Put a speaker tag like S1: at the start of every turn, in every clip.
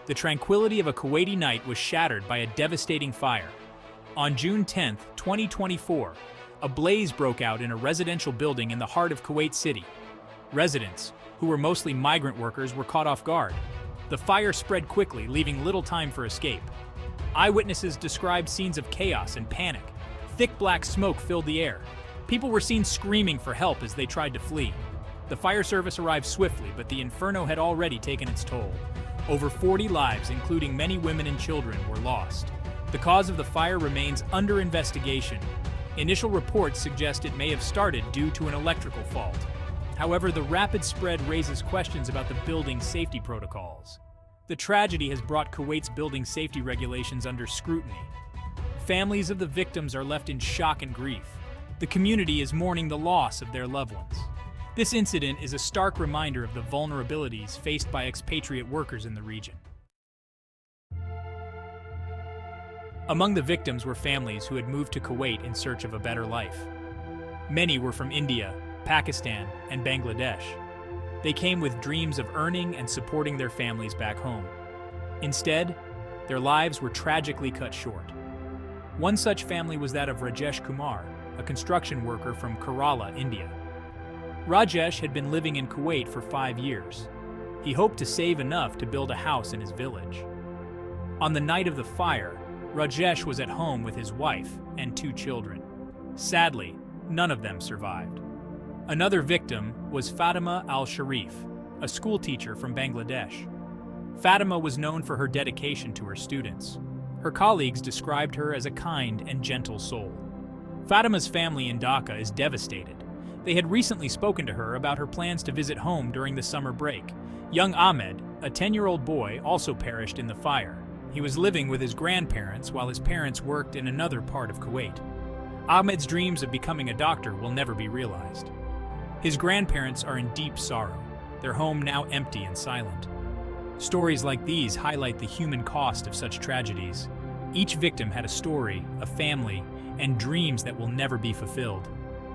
S1: The tranquility of a Kuwaiti night was shattered by a devastating fire. On June 10, 2024, a blaze broke out in a residential building in the heart of Kuwait City. Residents, who were mostly migrant workers, were caught off guard. The fire spread quickly, leaving little time for escape. Eyewitnesses described scenes of chaos and panic. Thick black smoke filled the air. People were seen screaming for help as they tried to flee. The fire service arrived swiftly, but the inferno had already taken its toll. Over 40 lives, including many women and children, were lost. The cause of the fire remains under investigation. Initial reports suggest it may have started due to an electrical fault. However, the rapid spread raises questions about the building's safety protocols. The tragedy has brought Kuwait's building safety regulations under scrutiny. Families of the victims are left in shock and grief. The community is mourning the loss of their loved ones. This incident is a stark reminder of the vulnerabilities faced by expatriate workers in the region. Among the victims were families who had moved to Kuwait in search of a better life. Many were from India, Pakistan, and Bangladesh. They came with dreams of earning and supporting their families back home. Instead, their lives were tragically cut short. One such family was that of Rajesh Kumar, a construction worker from Kerala, India. Rajesh had been living in Kuwait for 5 years. He hoped to save enough to build a house in his village. On the night of the fire, Rajesh was at home with his wife and 2 children. Sadly, none of them survived. Another victim was Fatima al-Sharif, a schoolteacher from Bangladesh. Fatima was known for her dedication to her students. Her colleagues described her as a kind and gentle soul. Fatima's family in Dhaka is devastated. They had recently spoken to her about her plans to visit home during the summer break. Young Ahmed, a 10-year-old boy, also perished in the fire. He was living with his grandparents while his parents worked in another part of Kuwait. Ahmed's dreams of becoming a doctor will never be realized. His grandparents are in deep sorrow, their home now empty and silent. Stories like these highlight the human cost of such tragedies. Each victim had a story, a family, and dreams that will never be fulfilled.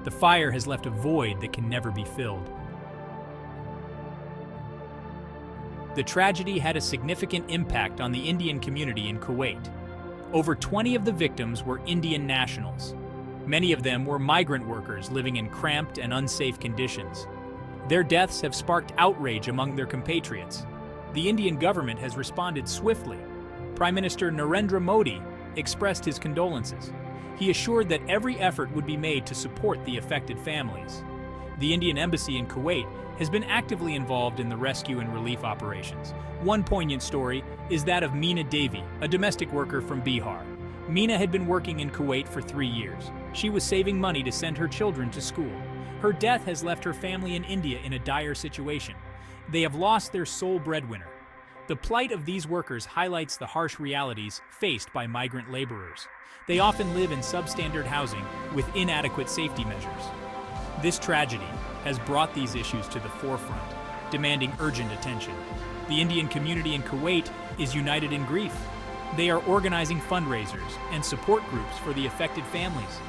S1: The fire has left a void that can never be filled. The tragedy had a significant impact on the Indian community in Kuwait. Over 20 of the victims were Indian nationals. Many of them were migrant workers living in cramped and unsafe conditions. Their deaths have sparked outrage among their compatriots. The Indian government has responded swiftly. Prime Minister Narendra Modi expressed his condolences. He assured that every effort would be made to support the affected families. The Indian embassy in Kuwait has been actively involved in the rescue and relief operations. One poignant story is that of Meena Devi, a domestic worker from Bihar. Meena had been working in Kuwait for 3 years. She was saving money to send her children to school. Her death has left her family in India in a dire situation. They have lost their sole breadwinner. The plight of these workers highlights the harsh realities faced by migrant laborers. They often live in substandard housing with inadequate safety measures. This tragedy has brought these issues to the forefront, demanding urgent attention. The Indian community in Kuwait is united in grief. They are organizing fundraisers and support groups for the affected families.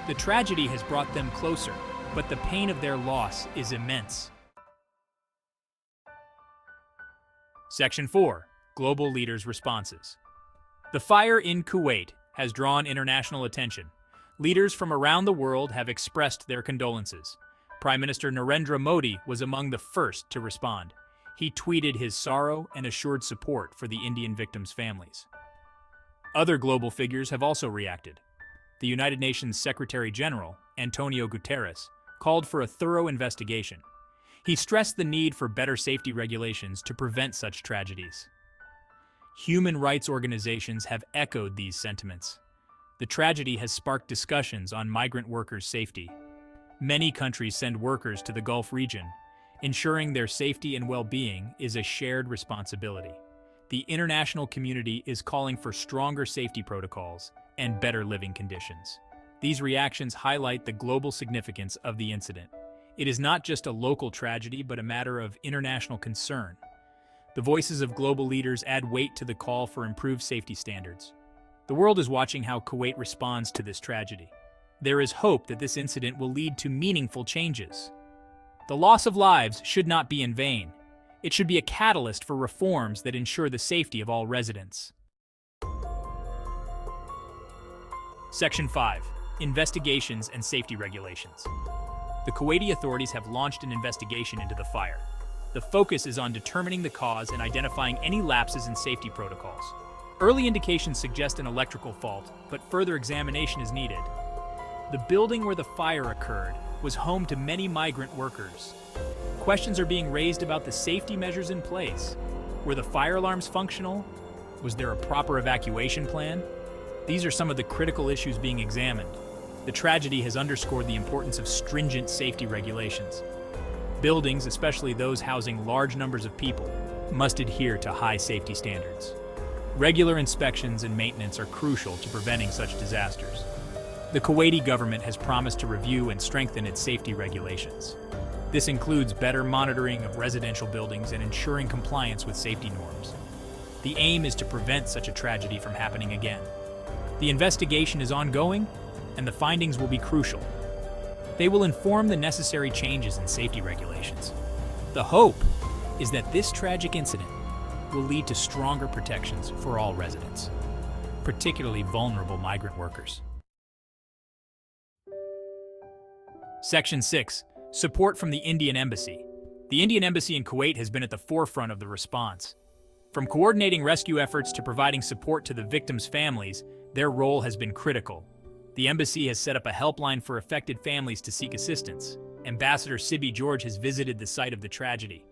S1: The tragedy has brought them closer, but the pain of their loss is immense. Section 4. Global Leaders' Responses. The fire in Kuwait has drawn international attention. Leaders from around the world have expressed their condolences. Prime Minister Narendra Modi was among the first to respond. He tweeted his sorrow and assured support for the Indian victims' families. Other global figures have also reacted. The United Nations Secretary General, Antonio Guterres, called for a thorough investigation. He stressed the need for better safety regulations to prevent such tragedies. Human rights organizations have echoed these sentiments. The tragedy has sparked discussions on migrant workers' safety. Many countries send workers to the Gulf region. Ensuring their safety and well-being is a shared responsibility. The international community is calling for stronger safety protocols and better living conditions. These reactions highlight the global significance of the incident. It is not just a local tragedy, but a matter of international concern. The voices of global leaders add weight to the call for improved safety standards. The world is watching how Kuwait responds to this tragedy. There is hope that this incident will lead to meaningful changes. The loss of lives should not be in vain. It should be a catalyst for reforms that ensure the safety of all residents. Section 5. Investigations and Safety Regulations. The Kuwaiti authorities have launched an investigation into the fire. The focus is on determining the cause and identifying any lapses in safety protocols. Early indications suggest an electrical fault, but further examination is needed. The building where the fire occurred was home to many migrant workers. Questions are being raised about the safety measures in place. Were the fire alarms functional? Was there a proper evacuation plan? These are some of the critical issues being examined. The tragedy has underscored the importance of stringent safety regulations. Buildings, especially those housing large numbers of people, must adhere to high safety standards. Regular inspections and maintenance are crucial to preventing such disasters. The Kuwaiti government has promised to review and strengthen its safety regulations. This includes better monitoring of residential buildings and ensuring compliance with safety norms. The aim is to prevent such a tragedy from happening again. The investigation is ongoing, and the findings will be crucial. They will inform the necessary changes in safety regulations. The hope is that this tragic incident will lead to stronger protections for all residents, particularly vulnerable migrant workers. Section 6. Support from the Indian Embassy. The Indian Embassy in Kuwait has been at the forefront of the response. From coordinating rescue efforts to providing support to the victims' families, their role has been critical. The embassy has set up a helpline for affected families to seek assistance. Ambassador Sibi George has visited the site of the tragedy.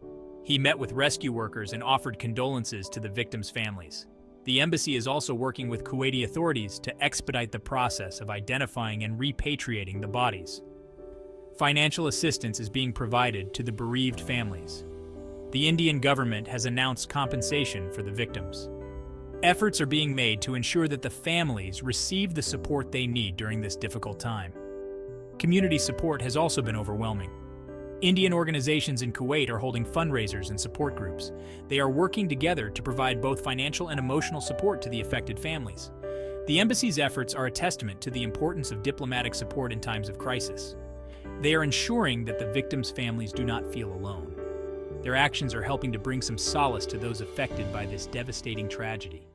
S1: He met with rescue workers and offered condolences to the victims' families. The embassy is also working with Kuwaiti authorities to expedite the process of identifying and repatriating the bodies. Financial assistance is being provided to the bereaved families. The Indian government has announced compensation for the victims. Efforts are being made to ensure that the families receive the support they need during this difficult time. Community support has also been overwhelming. Indian organizations in Kuwait are holding fundraisers and support groups. They are working together to provide both financial and emotional support to the affected families. The embassy's efforts are a testament to the importance of diplomatic support in times of crisis. They are ensuring that the victims' families do not feel alone. Their actions are helping to bring some solace to those affected by this devastating tragedy.